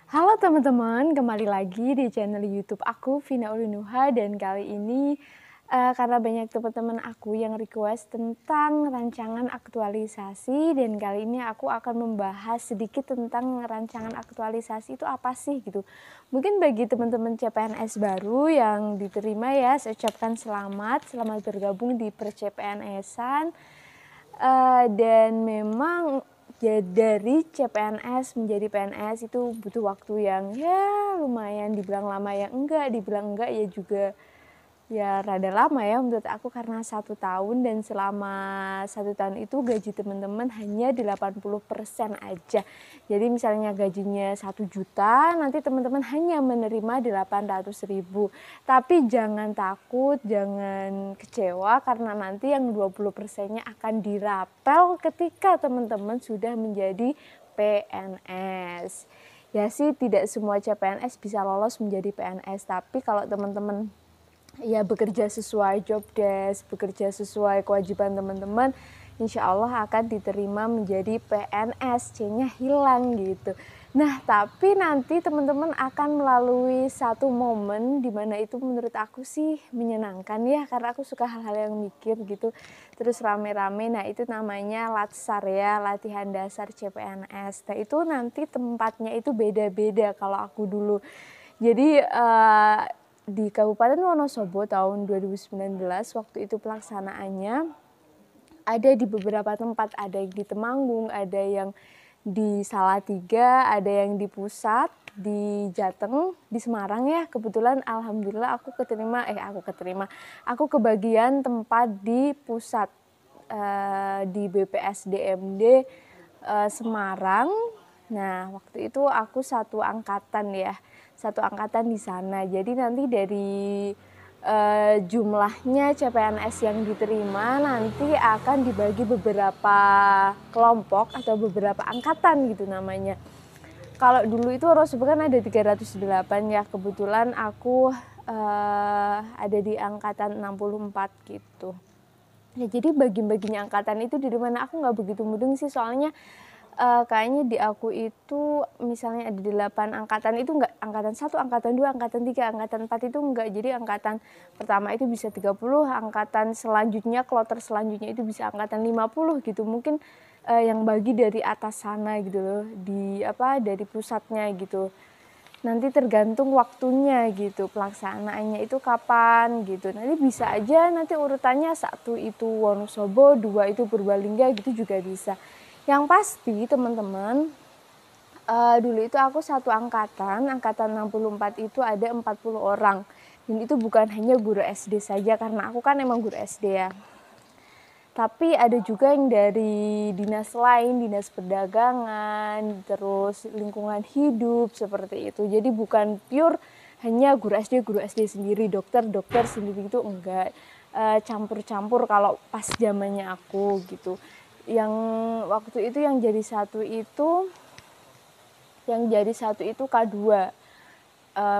Halo teman-teman, kembali lagi di channel YouTube aku, Vina Ulinuha, dan kali ini karena banyak teman-teman aku yang request tentang rancangan aktualisasi, dan kali ini aku akan membahas sedikit tentang rancangan aktualisasi itu apa sih gitu. Mungkin bagi teman-teman CPNS baru yang diterima ya, saya ucapkan selamat bergabung di per-CPNS-an. Dan memang ya, dari CPNS menjadi PNS itu butuh waktu yang ya lumayan, dibilang lama ya enggak, dibilang enggak ya juga ya rada lama ya menurut aku, karena 1 tahun, dan selama 1 tahun itu gaji teman-teman hanya 80% aja. Jadi misalnya gajinya 1 juta, nanti teman-teman hanya menerima 800.000. Tapi jangan takut, jangan kecewa, karena nanti yang 20%-nya akan dirapel ketika teman-teman sudah menjadi PNS. Ya sih, tidak semua CPNS bisa lolos menjadi PNS, tapi kalau teman-teman ya bekerja sesuai job desk, bekerja sesuai kewajiban teman-teman, insya Allah akan diterima menjadi PNS, C-nya hilang gitu. Nah, tapi nanti teman-teman akan melalui satu momen di mana itu menurut aku sih menyenangkan ya, karena aku suka hal-hal yang mikir gitu, terus rame-rame. Nah, itu namanya latsar ya, latihan dasar CPNS. Nah, itu nanti tempatnya itu beda-beda kalau aku dulu. Jadi di Kabupaten Wonosobo tahun 2019 waktu itu pelaksanaannya ada di beberapa tempat, ada yang di Temanggung, ada yang di Salatiga, ada yang di pusat, di Jateng, di Semarang ya. Kebetulan alhamdulillah aku kebagian tempat di pusat, di BPSDMD Semarang. Nah, waktu itu aku satu angkatan di sana. Jadi nanti dari jumlahnya CPNS yang diterima nanti akan dibagi beberapa kelompok atau beberapa angkatan gitu namanya. Kalau dulu itu Wonosobo kan ada 308 ya, kebetulan aku ada di angkatan 64 gitu. Ya, jadi bagi-baginya angkatan itu di mana aku nggak begitu mudeng sih, soalnya kayaknya di aku itu misalnya ada 8 angkatan, itu enggak angkatan 1, angkatan 2, angkatan 3, angkatan 4 itu enggak. Jadi angkatan pertama itu bisa 30, angkatan selanjutnya, kloter selanjutnya itu bisa angkatan 50 gitu. Mungkin yang bagi dari atas sana gitu loh, dari pusatnya gitu. Nanti tergantung waktunya gitu, pelaksanaannya itu kapan gitu. Nanti bisa aja nanti urutannya 1 itu Wonosobo, 2 itu Purbalingga gitu juga bisa. Yang pasti teman-teman, dulu itu aku satu angkatan 64 itu ada 40 orang. Dan itu bukan hanya guru SD saja, karena aku kan emang guru SD ya. Tapi ada juga yang dari dinas lain, dinas perdagangan, terus lingkungan hidup seperti itu. Jadi bukan pure hanya guru SD sendiri, dokter sendiri itu enggak. Campur-campur kalau pas zamannya aku gitu. Yang waktu itu yang jadi satu itu K2.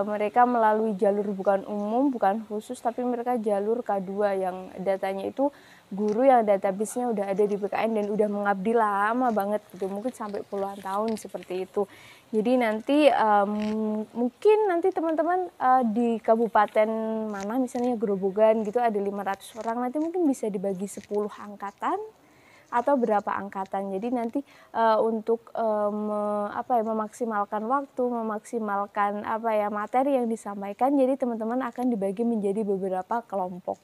Mereka melalui jalur bukan umum, bukan khusus, tapi mereka jalur K2 yang datanya itu guru yang database-nya udah ada di BKN dan udah mengabdi lama banget gitu, mungkin sampai puluhan tahun seperti itu. Jadi nanti mungkin nanti teman-teman di kabupaten mana misalnya Grobogan gitu ada 500 orang, nanti mungkin bisa dibagi 10 angkatan atau berapa angkatan. Jadi nanti untuk memaksimalkan waktu, memaksimalkan materi yang disampaikan, jadi teman-teman akan dibagi menjadi beberapa kelompok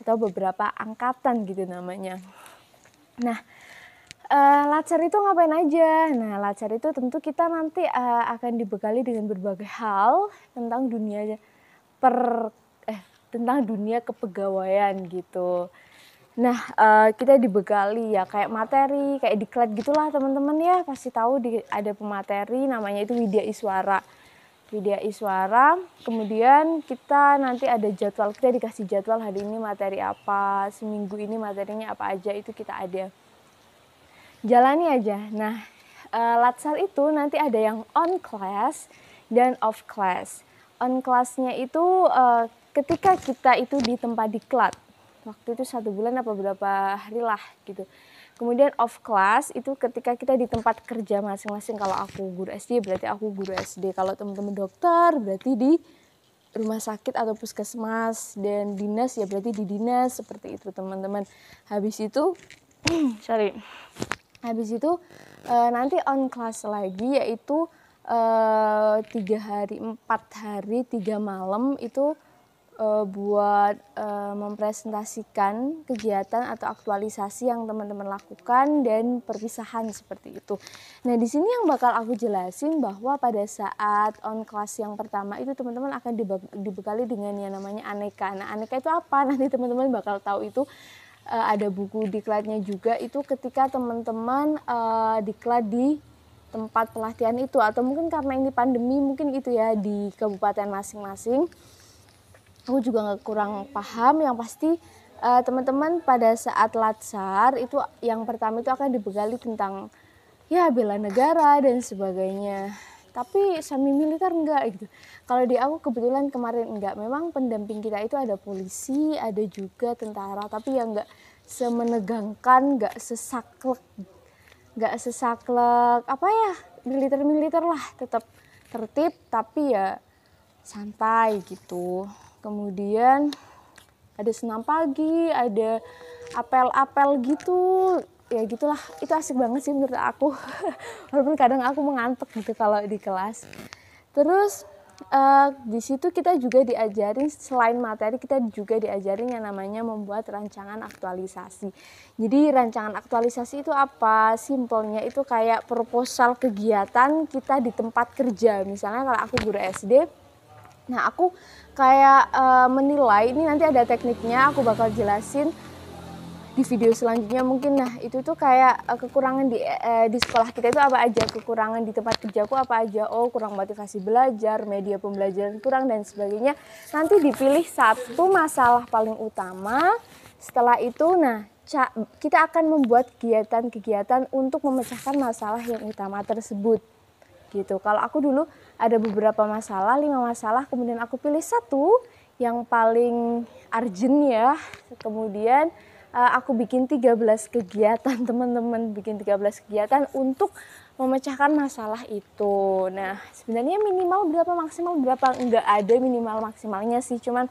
atau beberapa angkatan gitu namanya. Nah, latsar itu ngapain aja? Nah, latsar itu tentu kita nanti akan dibekali dengan berbagai hal tentang tentang dunia kepegawaian gitu. Nah, kita dibekali ya kayak materi, kayak diklat gitulah teman-teman ya, pasti tahu ada pemateri namanya itu Widya Iswara. Widya Iswara, kemudian kita nanti ada jadwal, kita dikasih jadwal hari ini materi apa, seminggu ini materinya apa aja, itu kita ada. Jalani aja. Nah, latsar itu nanti ada yang on class dan off class. On class-nya itu ketika kita itu di tempat diklat. Waktu itu 1 bulan apa berapa hari lah gitu. Kemudian off class itu ketika kita di tempat kerja masing-masing. Kalau aku guru SD berarti aku guru SD. Kalau teman-teman dokter berarti di rumah sakit atau puskesmas, dan dinas ya berarti di dinas, seperti itu teman-teman. Habis itu habis itu nanti on class lagi, yaitu 3 hari 4 hari 3 malam itu buat mempresentasikan kegiatan atau aktualisasi yang teman-teman lakukan dan perpisahan, seperti itu. Nah, di sini yang bakal aku jelasin bahwa pada saat on class yang pertama itu teman-teman akan dibekali dengan yang namanya aneka. Nah, aneka itu apa? Nanti teman-teman bakal tahu itu. Ada buku diklatnya juga, itu ketika teman-teman diklat di tempat pelatihan itu, atau mungkin karena ini pandemi mungkin itu ya di kabupaten masing-masing. Aku juga nggak kurang paham, yang pasti teman-teman pada saat latsar itu yang pertama itu akan dibekali tentang ya bela negara dan sebagainya. Tapi semi militer enggak gitu. Kalau di aku kebetulan kemarin enggak. Memang pendamping kita itu ada polisi, ada juga tentara, tapi yang enggak semenegangkan, enggak sesaklek apa ya, militer lah, tetap tertib tapi ya santai gitu. Kemudian ada senam pagi, ada apel-apel gitu, ya gitulah. Itu asik banget sih menurut aku. Walaupun kadang aku mengantuk gitu kalau di kelas. Terus di situ kita juga diajarin, selain materi kita juga diajarin yang namanya membuat rancangan aktualisasi. Jadi rancangan aktualisasi itu apa? Simpelnya itu kayak proposal kegiatan kita di tempat kerja. Misalnya kalau aku guru SD, nah aku kayak menilai, ini nanti ada tekniknya, aku bakal jelasin di video selanjutnya mungkin. Nah itu tuh kayak kekurangan di sekolah kita itu apa aja, kekurangan di tempat kerjaku apa aja. Oh, kurang motivasi belajar, media pembelajaran kurang dan sebagainya. Nanti dipilih satu masalah paling utama. Setelah itu nah kita akan membuat kegiatan-kegiatan untuk memecahkan masalah yang utama tersebut gitu. Kalau aku dulu ada beberapa masalah, 5 masalah, kemudian aku pilih satu yang paling urgent ya. Kemudian aku bikin 13 kegiatan, teman-teman bikin 13 kegiatan untuk memecahkan masalah itu. Nah, sebenarnya minimal berapa, maksimal berapa, enggak ada minimal maksimalnya sih, cuman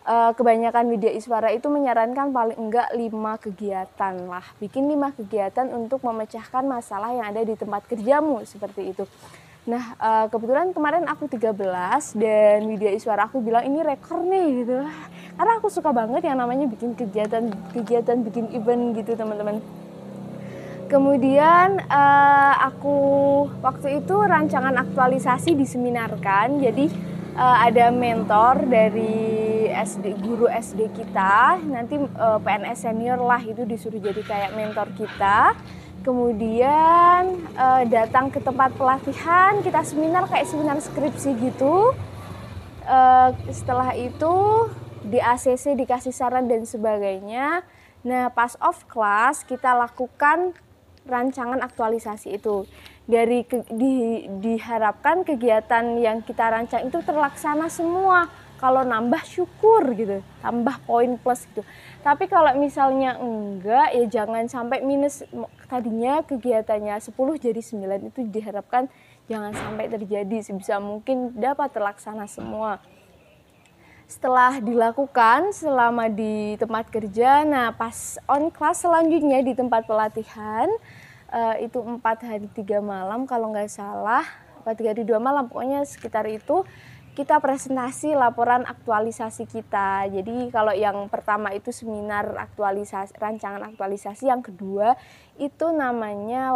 kebanyakan Widya Iswara itu menyarankan paling enggak 5 kegiatan lah. Bikin 5 kegiatan untuk memecahkan masalah yang ada di tempat kerjamu, seperti itu. Nah, kebetulan kemarin aku 13 dan Widya Iswara aku bilang ini rekor nih gitu. Karena aku suka banget yang namanya bikin kegiatan bikin event gitu, teman-teman. Kemudian aku waktu itu rancangan aktualisasi diseminarkan. Jadi ada mentor dari guru SD kita, nanti PNS senior lah, itu disuruh jadi kayak mentor kita. Kemudian datang ke tempat pelatihan, kita seminar kayak seminar skripsi gitu. Setelah itu di ACC dikasih saran dan sebagainya. Nah, pas off class kita lakukan rancangan aktualisasi itu. Diharapkan kegiatan yang kita rancang itu terlaksana semua. Kalau nambah syukur gitu, tambah poin plus gitu. Tapi kalau misalnya enggak, ya jangan sampai minus. Tadinya kegiatannya 10 jadi 9, itu diharapkan jangan sampai terjadi. Sebisa mungkin dapat terlaksana semua. Setelah dilakukan selama di tempat kerja, nah pas on class selanjutnya di tempat pelatihan, itu 4 hari 3 malam kalau nggak salah, 4 hari 2 malam, pokoknya sekitar itu. Kita presentasi laporan aktualisasi kita. Jadi kalau yang pertama itu seminar aktualisasi, rancangan aktualisasi, yang kedua itu namanya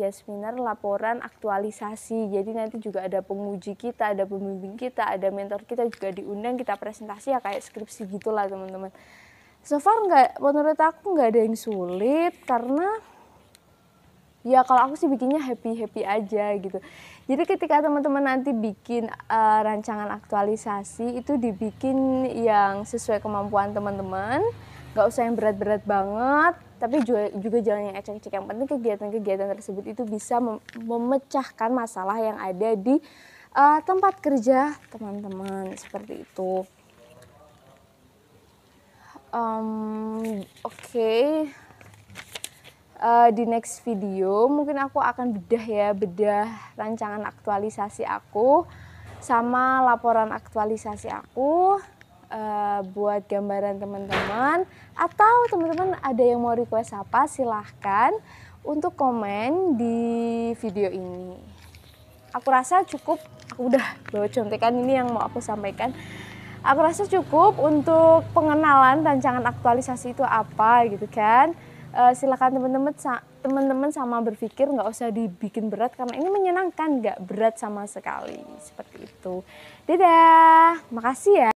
seminar laporan aktualisasi. Jadi nanti juga ada penguji kita, ada pembimbing kita, ada mentor kita juga diundang, kita presentasi ya kayak skripsi gitulah, teman-teman. So far menurut aku nggak ada yang sulit, karena ya kalau aku sih bikinnya happy aja gitu. Jadi ketika teman-teman nanti bikin rancangan aktualisasi itu dibikin yang sesuai kemampuan teman-teman, nggak usah yang berat-berat banget, tapi juga jangan yang ecek-ecek. Yang penting kegiatan-kegiatan tersebut itu bisa memecahkan masalah yang ada di tempat kerja teman-teman, seperti itu. Oke. di next video mungkin aku akan bedah rancangan aktualisasi aku sama laporan aktualisasi aku buat gambaran teman-teman, atau teman-teman ada yang mau request apa silahkan untuk komen di video ini. Aku rasa cukup, aku udah bawa contekan ini yang mau aku sampaikan. Aku rasa cukup untuk pengenalan rancangan aktualisasi itu apa gitu kan. Silakan teman-teman sama berpikir, nggak usah dibikin berat karena ini menyenangkan, nggak berat sama sekali, seperti itu. Dadah, makasih ya.